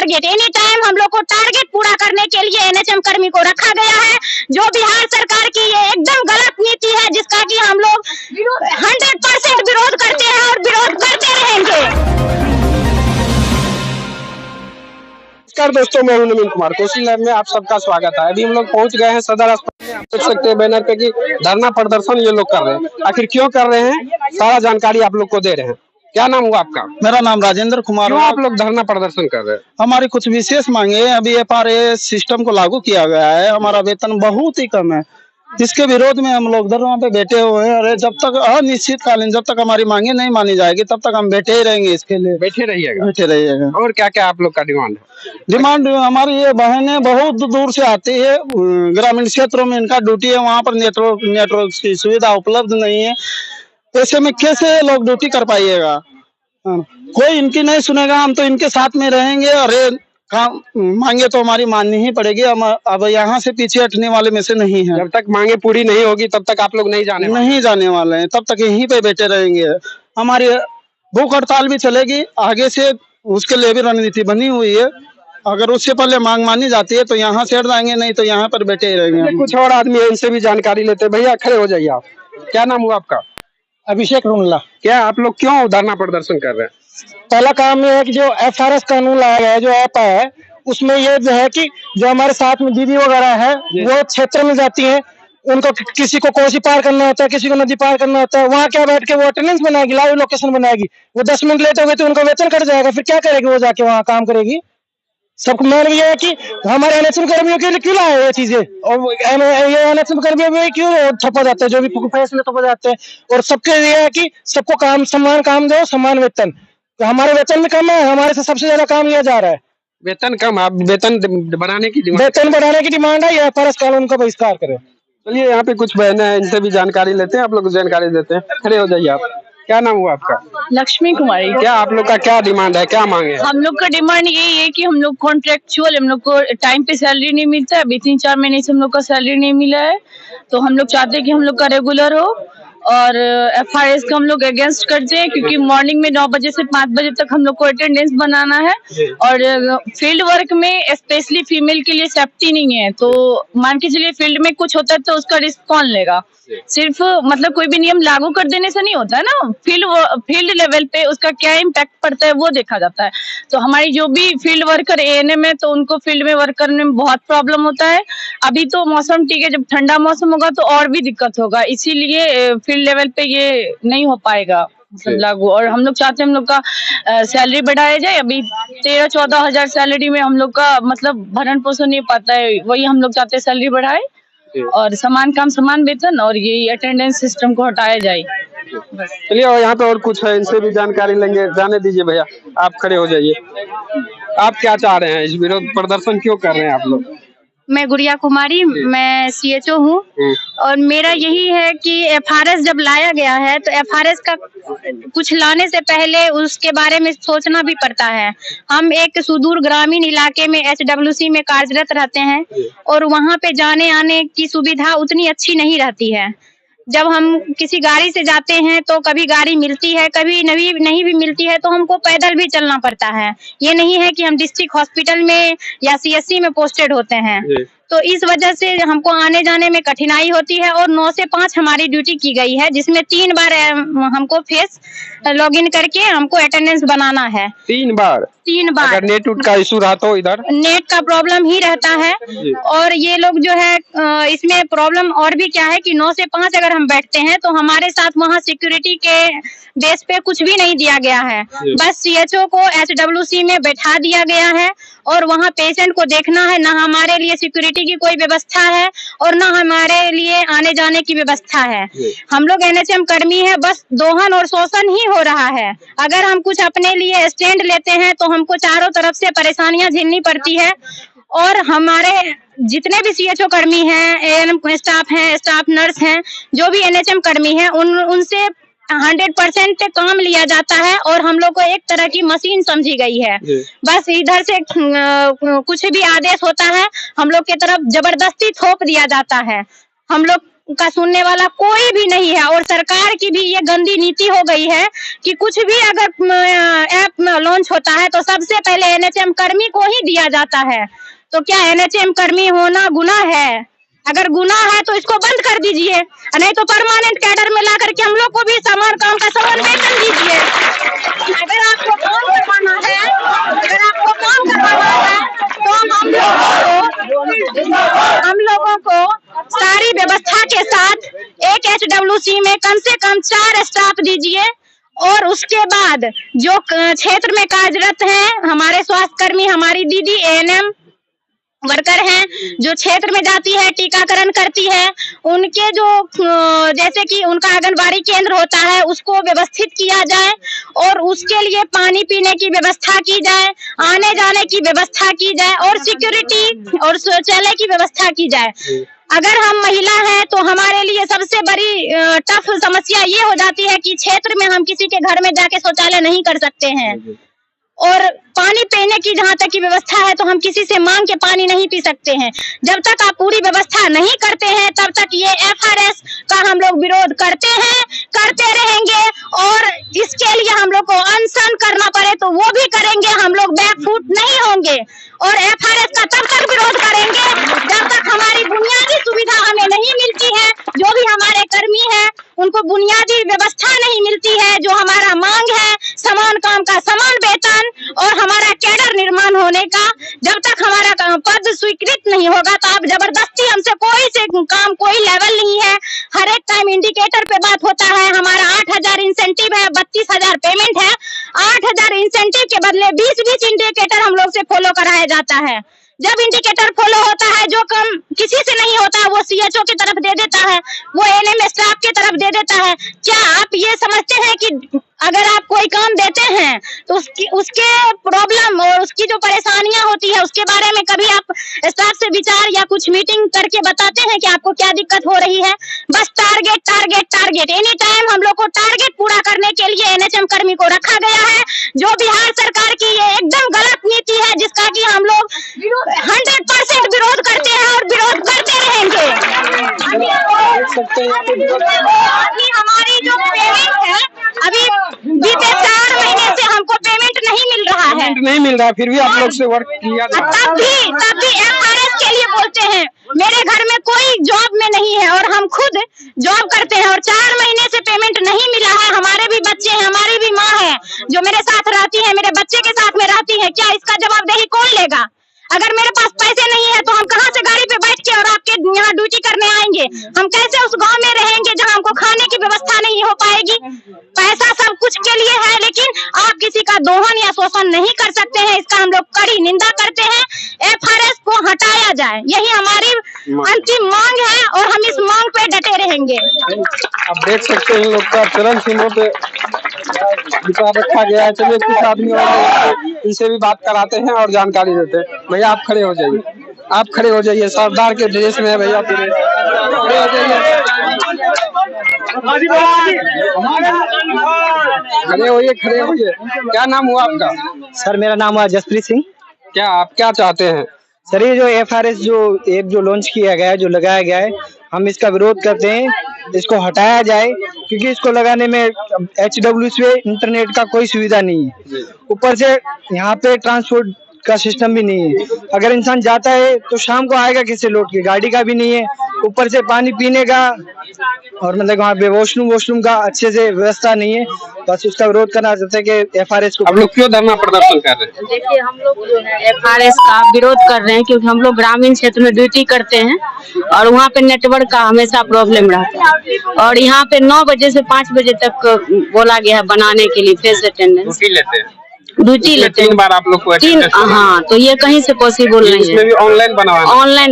Target, any time हम लोग को टारगेट पूरा करने के लिए एनएचएम कर्मी को रखा गया है, जो बिहार सरकार की ये एकदम गलत नीति है, जिसका कि हम लोग 100% विरोध करते हैं और विरोध करते रहेंगे। नमस्कार दोस्तों, मैं हूं नवीन कुमार। कोसी लैब में आप सबका स्वागत है। अभी हम लोग पहुंच गए हैं सदर अस्पताल में। आप देख सकते हैं बैनर पे कि धरना प्रदर्शन ये लोग कर रहे हैं। आखिर क्यों कर रहे हैं, सारा जानकारी आप लोग को दे रहे हैं। क्या नाम हुआ आपका? मेरा नाम राजेंद्र कुमार। क्यों आप लोग धरना प्रदर्शन कर रहे हैं? हमारी कुछ विशेष मांगे हैं। अभी FRA सिस्टम को लागू किया गया है, हमारा वेतन बहुत ही कम है, जिसके विरोध में हम लोग धरना पे बैठे हुए हैं। अरे जब तक अनिश्चितकालीन, जब तक हमारी मांगे नहीं मानी जाएगी तब तक हम बैठे ही रहेंगे। इसके लिए बैठे रहिएगा। और क्या क्या आप लोग का डिमांड है? डिमांड हमारी ये बहनें बहुत दूर से आती है, ग्रामीण क्षेत्रों में इनका ड्यूटी है, वहाँ पर नेटवर्क की सुविधा उपलब्ध नहीं है। ऐसे में कैसे लोग ड्यूटी कर पाइएगा? कोई इनकी नहीं सुनेगा, हम तो इनके साथ में रहेंगे। अरे काम मांगे तो हमारी माननी ही पड़ेगी। हम अब यहाँ से पीछे हटने वाले में से नहीं है। जब तक मांगे पूरी नहीं होगी तब तक आप लोग नहीं जाने वाले हैं। तब तक यहीं पे बैठे रहेंगे। हमारी भूख हड़ताल भी चलेगी आगे से, उसके लिए भी रणनीति बनी हुई है। अगर उससे पहले मांग मानी जाती है तो यहाँ से हट जाएंगे, नहीं तो यहाँ पर बैठे ही रहेंगे। कुछ और आदमी है, इनसे भी जानकारी लेते हैं। भैया खड़े हो जाइए आप। क्या नाम हुआ आपका? अभिषेक रुंगला। क्या आप लोग क्यों धरना प्रदर्शन कर रहे हैं? पहला काम ये है कि जो FRS कानून लाया गया है, जो ऐप है, उसमें ये जो है कि जो हमारे साथ में दीदी वगैरह है वो क्षेत्र में जाती है, उनको किसी को कोसी पार करना होता है, किसी को नदी पार करना होता है, वहाँ क्या बैठ के वो अटेंडेंस बनाएगी, लाइव लोकेशन बनाएगी। वो 10 मिनट लेट हो गए तो उनका वेतन कट जाएगा। फिर क्या करेगी वो जाके वहाँ काम करेगी? सबको मेन ये है कि हमारे एनएचएम कर्मियों के लिए क्यों लाए ये चीजें, और ये एनएचएम कर्मियों में क्यों थप्पा जाता है, जो भी फैसले थप्पा जाते हैं। और सबके लिए है कि सबको काम समान काम दो, समान वेतन। तो हमारे वेतन में कम है, हमारे से सबसे ज्यादा काम लिया जा रहा है। वेतन कम, आप वेतन बढ़ाने की डिमांड है, या FRS कानून का बहिष्कार करें। चलिए, यहाँ पे कुछ बहनें हैं, इनसे भी जानकारी लेते हैं। आप लोग जानकारी देते हैं। खड़े हो जाइए आप। क्या नाम हुआ आपका? लक्ष्मी कुमारी। क्या आप लोग का क्या डिमांड है, क्या मांगे? हम लोग का डिमांड यही है कि हम लोग कॉन्ट्रेक्चुअल, हम लोग को टाइम पे सैलरी नहीं मिलता है। अभी 3-4 महीने से हम लोग का सैलरी नहीं मिला है, तो हम लोग चाहते हैं कि हम लोग का रेगुलर हो। और FRS का हम लोग अगेंस्ट करते हैं, क्योंकि मॉर्निंग में 9 बजे से 5 बजे तक हम लोग को अटेंडेंस बनाना है। और फील्ड वर्क में स्पेशली फीमेल के लिए सेफ्टी नहीं है। तो मान के चलिए फील्ड में कुछ होता है तो उसका रिस्क कौन लेगा? सिर्फ मतलब कोई भी नियम लागू कर देने से नहीं होता है ना, फील्ड लेवल पे उसका क्या इम्पैक्ट पड़ता है वो देखा जाता है। तो हमारी जो भी फील्ड वर्कर ANM है, तो उनको फील्ड में वर्क करने में बहुत प्रॉब्लम होता है। अभी तो मौसम ठीक है, जब ठंडा मौसम होगा तो और भी दिक्कत होगा, इसीलिए फील्ड लेवल पे ये नहीं हो पाएगा लागू। और हम लोग चाहते हैं हम लोग का सैलरी बढ़ाया जाए। अभी 13-14 हजार सैलरी में हम लोग का मतलब भरण पोषण नहीं पाता है, वही हम लोग चाहते हैं सैलरी बढ़ाए और समान काम समान वेतन, और ये अटेंडेंस सिस्टम को हटाया जाए। चलिए, और यहाँ पे और कुछ है, इनसे भी जानकारी लेंगे। जाने दीजिए भैया, आप खड़े हो जाइए। आप क्या चाह रहे हैं, इस विरोध प्रदर्शन क्यों कर रहे हैं आप लोग? मैं गुड़िया कुमारी, मैं CHO हूँ। और मेरा यही है कि FRS जब लाया गया है तो FRS का कुछ लाने से पहले उसके बारे में सोचना भी पड़ता है। हम एक सुदूर ग्रामीण इलाके में HWC में कार्यरत रहते हैं, और वहाँ पे जाने आने की सुविधा उतनी अच्छी नहीं रहती है। जब हम किसी गाड़ी से जाते हैं तो कभी गाड़ी मिलती है, कभी नहीं भी मिलती है, तो हमको पैदल भी चलना पड़ता है। ये नहीं है कि हम डिस्ट्रिक्ट हॉस्पिटल में या CSC में पोस्टेड होते हैं। तो इस वजह से हमको आने जाने में कठिनाई होती है। और 9 से 5 हमारी ड्यूटी की गई है, जिसमें 3 बार हमको फेस लॉगिन करके हमको अटेंडेंस बनाना है। 3 बार? अगर नेट का इशू रहा तो इधर नेट का प्रॉब्लम ही रहता है। और ये लोग जो है इसमें प्रॉब्लम और भी क्या है कि 9 से 5 अगर हम बैठते हैं तो हमारे साथ वहाँ सिक्योरिटी के बेस पे कुछ भी नहीं दिया गया है। बस CHO को HWC में बैठा दिया गया है, और वहाँ पेशेंट को देखना है। ना हमारे लिए सिक्योरिटी की कोई व्यवस्था है, और ना हमारे लिए आने जाने की व्यवस्था है। हम लोग NHM कर्मी है, बस दोहन और शोषण ही हो रहा है। अगर हम कुछ अपने लिए स्टैंड लेते हैं तो हमको चारों तरफ से परेशानियां झेलनी पड़ती है। और हमारे जितने भी CHO कर्मी हैं, ANM स्टाफ हैं, स्टाफ नर्स हैं, जो भी NHM कर्मी हैं, उनसे 100% काम लिया जाता है, और हम लोग को एक तरह की मशीन समझी गई है। बस इधर से कुछ भी आदेश होता है हम लोग के तरफ जबरदस्ती थोप दिया जाता है। हम लोग का सुनने वाला कोई भी नहीं है। और सरकार की भी ये गंदी नीति हो गई है कि कुछ भी अगर ऐप लॉन्च होता है तो सबसे पहले एनएचएम कर्मी को ही दिया जाता है। तो क्या एनएचएम कर्मी होना गुनाह है? अगर गुनाह है तो इसको बंद कर दीजिए, नहीं तो परमानेंट कैडर में ला करके हम लोग को भी समान काम का समान वेतन दीजिए। अगर आपको काम करवाना है तो हम लोगों को सारी व्यवस्था के साथ एक HWC में कम से कम 4 स्टाफ दीजिए। और उसके बाद जो क्षेत्र में कार्यरत हैं हमारे स्वास्थ्य कर्मी, हमारी दीदी ANM वर्कर हैं जो क्षेत्र में जाती है, टीकाकरण करती है, उनके जो जैसे कि उनका आंगनबाड़ी केंद्र होता है उसको व्यवस्थित किया जाए और उसके लिए पानी पीने की व्यवस्था की जाए, आने जाने की व्यवस्था की जाए और सिक्योरिटी और शौचालय की व्यवस्था की जाए। अगर हम महिला हैं तो हमारे लिए सबसे बड़ी टफ समस्या ये हो जाती है कि क्षेत्र में हम किसी के घर में जाके शौचालय नहीं कर सकते हैं और पानी पीने की जहाँ तक की व्यवस्था है तो हम किसी से मांग के पानी नहीं पी सकते हैं। जब तक आप पूरी व्यवस्था नहीं करते हैं तब तक ये FRS का हम लोग विरोध करते हैं, करते रहेंगे और इसके लिए हम लोग को अनशन करना पड़े तो वो भी करेंगे। हम लोग बैकफुट नहीं होंगे और FRS का तब तक विरोध करेंगे जब तक हमारी बुनियादी सुविधा हमें नहीं मिलती है। जो भी हमारे कर्मी है उनको बुनियादी व्यवस्था नहीं मिलती है, जो हमारा मांग है समान काम का समान वेतन और हमारा कैडर निर्माण होने का, जब तक हमारा पद स्वीकृत नहीं होगा तो आप जबरदस्ती हमसे कोई से काम कोई लेवल नहीं है। हर एक टाइम इंडिकेटर पे बात होता है। हमारा 8,000 इंसेंटिव है, 32,000 पेमेंट है। 8,000 इंसेंटिव के बदले 20 इंडिकेटर हम लोग से फॉलो कराया जाता है। जब इंडिकेटर फॉलो होता है जो काम किसी से नहीं होता है वो CHO की तरफ दे देता है, वो ANM स्टाफ की तरफ दे देता है। क्या आप ये समझते हैं कि अगर आप कोई काम देते हैं तो उसके प्रॉब्लम और उसकी जो परेशानियां होती है उसके बारे में कभी आप स्टाफ से विचार या कुछ मीटिंग करके बताते हैं कि आपको क्या दिक्कत हो रही है? बस target target target, any time हम लोग को टारगेट पूरा करने के लिए NHM कर्मी को रखा गया है, जो बिहार सरकार की ये एकदम गलत नीति है जिसका कि हम लोग 100% विरोध करते हैं और विरोध करते रहेंगे। अभी हमारी जो पेमेंट है अभी बीते 4 महीने से हमको पेमेंट नहीं मिल रहा है। नहीं मिल रहा है फिर भी आप लोग से वर्क किया तब भी FRS के लिए बोलते हैं। मेरे घर में कोई जॉब में नहीं है और हम खुद जॉब करते हैं और 4 महीने से पेमेंट नहीं मिला है। हमारे भी बच्चे हैं, हमारी भी माँ है जो मेरे साथ रहती है, मेरे बच्चे के साथ में रहती है। क्या इसका जवाबदेही कौन लेगा? अगर मेरे पास पैसे नहीं है तो हम कहाँ से गाड़ी पे बैठ के और आपके यहाँ ड्यूटी करने आएंगे? हम कैसे उस गांव में रहेंगे जहाँ हमको खाने की व्यवस्था नहीं हो पाएगी? पैसा सब कुछ के लिए है लेकिन आप किसी का दोहन या शोषण नहीं कर सकते हैं। इसका हम लोग कड़ी निंदा करते हैं। FRS को हटाया जाए, यही हमारी अंतिम मांग है और हम इस मांग पे डटे रहेंगे। आप देख सकते हैं लोग का चरण चिन्हों पे विचार रखा गया है। चलिए कुछ आदमी और इनसे भी बात कराते हैं और जानकारी देते हैं। भैया आप खड़े हो जाइए, आप खड़े हो जाइए, सरदार के ड्रेस में है भैया, खड़े हो जाइए, खड़े होइए। क्या नाम हुआ आपका? सर मेरा नाम है जसप्रीत सिंह। क्या आप क्या चाहते हैं? सर ये जो FRS जो ऐप जो लॉन्च किया गया है, जो लगाया गया है, हम इसका विरोध करते हैं। इसको हटाया जाए क्योंकि इसको लगाने में HWC पे इंटरनेट का कोई सुविधा नहीं है। ऊपर से यहाँ पे ट्रांसपोर्ट का सिस्टम भी नहीं है। अगर इंसान जाता है तो शाम को आएगा किससे लौट के? गाड़ी का भी नहीं है। ऊपर से पानी पीने का और मतलब वहाँ पे वॉशरूम का अच्छे से व्यवस्था नहीं है। बस उसका विरोध करना चाहते हैं कि FRS को। आप लोग क्यों धरना प्रदर्शन कर रहे हैं? देखिए हम लोग जो है FRS का विरोध कर रहे हैं क्योंकि हम लोग ग्रामीण क्षेत्र में ड्यूटी करते हैं और वहाँ पे नेटवर्क का हमेशा प्रॉब्लम रहता है और यहाँ पे 9 बजे से 5 बजे तक बोला गया है बनाने के लिए फेस अटेंडेंस ड्यूटी लेते हैं। 3 बार आप लोग को 3, हाँ, तो ये कहीं से पॉसिबल नहीं इसमें है। भी ऑनलाइन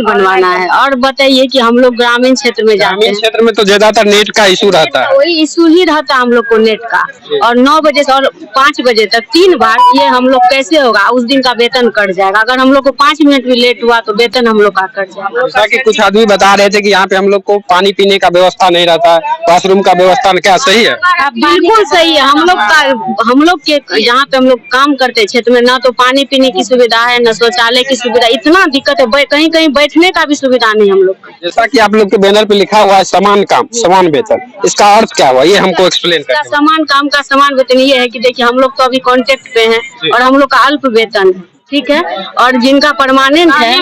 बनवाना है। और बताइए कि हम लोग ग्रामीण क्षेत्र में जाते हैं, क्षेत्र में तो ज्यादातर नेट का इशू रहता है, कोई इशू ही रहता है हम लोग को नेट का। और 9 बजे से और 5 बजे तक 3 बार ये हम लोग कैसे होगा? उस दिन का वेतन कट जाएगा। अगर हम लोग को 5 मिनट भी लेट हुआ तो वेतन हम लोग का कट जाएगा। जैसा कि कुछ आदमी बता रहे थे कि यहाँ पे हम लोग को पानी पीने का व्यवस्था नहीं रहता, वॉशरूम का व्यवस्था क्या सही है? बिल्कुल सही है। हम लोग के यहाँ पे हम लोग काम करते क्षेत्र में ना तो पानी पीने की सुविधा है, न शौचालय की सुविधा, इतना दिक्कत है, कहीं कहीं बैठने का भी सुविधा नहीं हम लोग। जैसा कि आप लोग के बैनर पे लिखा हुआ है समान काम समान वेतन, इसका अर्थ क्या हुआ ये हमको एक्सप्लेन करें। समान काम का समान वेतन ये है कि देखिए हम लोग तो अभी कॉन्ट्रैक्ट पे हैं और हम लोग का अल्प वेतन है, ठीक है, और जिनका परमानेंट है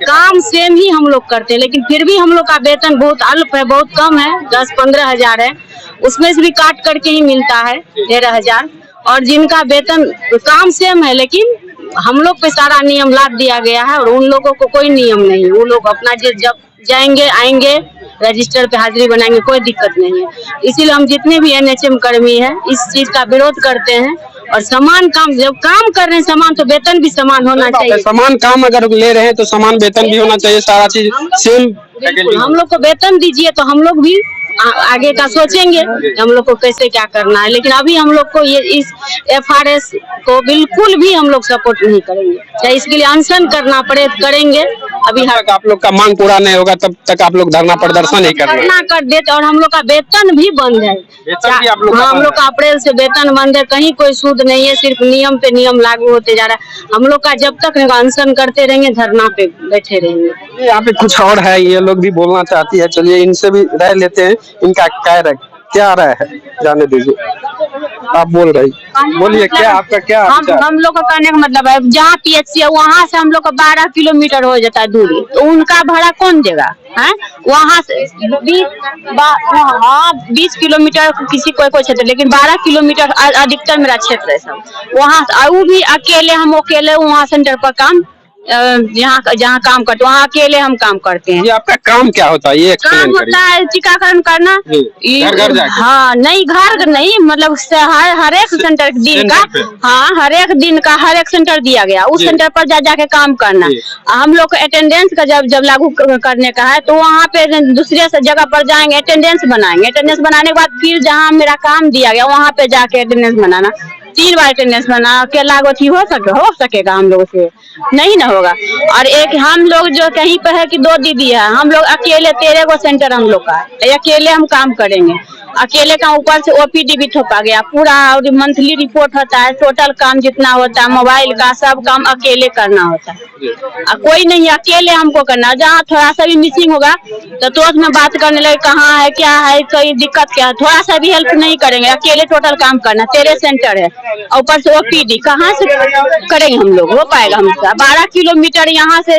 काम सेम ही हम लोग करते हैं, लेकिन फिर भी हम लोग का वेतन बहुत अल्प है, बहुत कम है, 10-15 हजार है, उसमें से भी काट करके ही मिलता है 13,000। और जिनका वेतन काम सेम है लेकिन हम लोग पे सारा नियम लाद दिया गया है और उन लोगों को कोई नियम नहीं है। वो लोग अपना जब जाएंगे आएंगे रजिस्टर पे हाजिरी बनाएंगे, कोई दिक्कत नहीं है। इसीलिए हम जितने भी NHM कर्मी हैं इस चीज का विरोध करते हैं और समान काम जब काम कर रहे हैं समान तो वेतन भी समान होना चाहिए। समान काम अगर ले रहे हैं तो समान वेतन भी होना चाहिए, सारा चीज सेम। हम लोग को वेतन दीजिए तो हम लोग भी आगे का सोचेंगे हम लोग को कैसे क्या करना है, लेकिन अभी हम लोग को ये इस FRS को बिल्कुल भी हम लोग सपोर्ट नहीं करेंगे, चाहे इसके लिए अनशन करना पड़े करेंगे। अभी आप लोग का मांग पूरा नहीं होगा तब तक आप लोग धरना प्रदर्शन नहीं धरना कर देते और हम लोग का वेतन भी बंद है। हम लोग का अप्रैल से वेतन बंद है, कहीं कोई सूद नहीं है, सिर्फ नियम पे नियम लागू होते जा रहा है। हम लोग का जब तक अनशन करते रहेंगे धरना पे बैठे रहेंगे। यहाँ पे कुछ और है, ये लोग भी बोलना चाहती है, चलिए इनसे भी राय लेते हैं, इनका क्या राय है जाने दीजिए। आप बोल रही बोलिए क्या आपका क्या हम लोग का कहने का मतलब है जहाँ PHC है वहाँ से हम लोग का 12 किलोमीटर हो जाता है दूरी, तो उनका भाड़ा कौन देगा है? वहाँ से 20 किलोमीटर किसी कोई क्षेत्र, लेकिन 12 किलोमीटर अधिकतर मेरा क्षेत्र है सब। वहाँ वो भी अकेले हम अकेले वहाँ सेंटर पर काम जहाँ काम करते वहाँ अकेले हम काम करते हैं। ये आपका काम क्या होता है? ये काम होता है टीकाकरण करना। घर जाके? हाँ नहीं, घर नहीं, मतलब हर एक सेंटर दिन का, हाँ हर एक दिन का हर एक सेंटर दिया गया, उस सेंटर पर जाके काम करना। हम लोग को अटेंडेंस का जब लागू करने का है तो वहाँ पे दूसरे जगह पर जाएंगे, अटेंडेंस बनाएंगे, अटेंडेंस बनाने के बाद फिर जहाँ मेरा काम दिया गया वहाँ पे जाके अटेंडेंस बनाना, 3 बार अटेंडेंस बना के लागू हो सकेगा हम लोग से? नहीं ना होगा। और एक हम लोग जो कहीं पर है कि 2 दीदी है, हम लोग अकेले 13 गो सेंटर हम लोग का, अकेले हम काम करेंगे, अकेले का ऊपर से OPD भी थोपा गया पूरा, और मंथली रिपोर्ट होता है, टोटल काम जितना होता है मोबाइल का सब काम अकेले करना होता है। कोई नहीं, अकेले हमको करना, जहाँ थोड़ा सा भी मिसिंग होगा तो तुरंत में बात करने लगे कहाँ है क्या है, कोई दिक्कत क्या है, थोड़ा सा भी हेल्प नहीं करेंगे, अकेले टोटल काम करना, 13 सेंटर है ऊपर से OPD कहाँ से करेंगे हम लोग? हो पाएगा हमसे? 12 किलोमीटर यहाँ से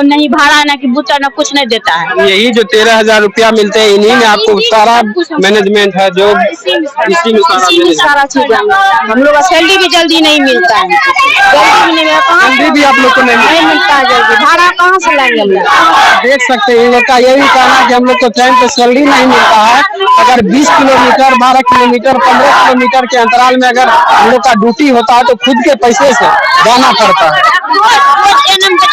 नहीं भाड़ा ना कि बूटा ना कुछ नहीं देता है। यही जो 13,000 रुपया मिलते हैं इन्हीं में आपको सारा मैनेजमेंट है, जो इसी में सारा चीज हम लोग का सैलरी भी जल्दी नहीं मिलता है, सैलरी भी आप लोग को नहीं मिलता है जल्दी, भाड़ा कहाँ से लाएंगे हम लोग? देख सकते हैं इन लोग का ये भी कहना है कि हम लोग को टाइम पे सैलरी नहीं मिलता है। अगर 20 किलोमीटर 12 किलोमीटर 15 किलोमीटर के अंतराल में अगर हम लोग का ड्यूटी होता है तो खुद के पैसे से जाना पड़ता है।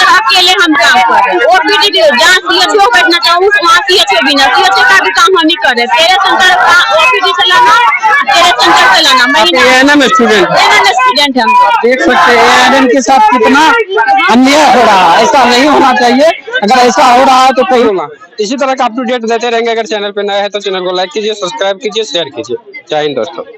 अकेले हम काम कर रहे हैं, OPD जहाँ CHO बैठना चाहूँ वहाँ CHO भी ना, CHO का भी काम हम ही कर रहे हैं, 13 सेंटर OPD से लाना, 13 सेंटर से लाना, महीना ANM स्टूडेंट हम देख सकते हैं ANM के साथ कितना अन्याय हो रहा है, ऐसा नहीं होना चाहिए। अगर ऐसा हो रहा है तो कहीं होगा। इसी तरह का अप टू डेट देते रहेंगे। अगर चैनल पे नया है तो चैनल को लाइक कीजिए, सब्सक्राइब कीजिए, शेयर कीजिए। जय हिंद दोस्तों।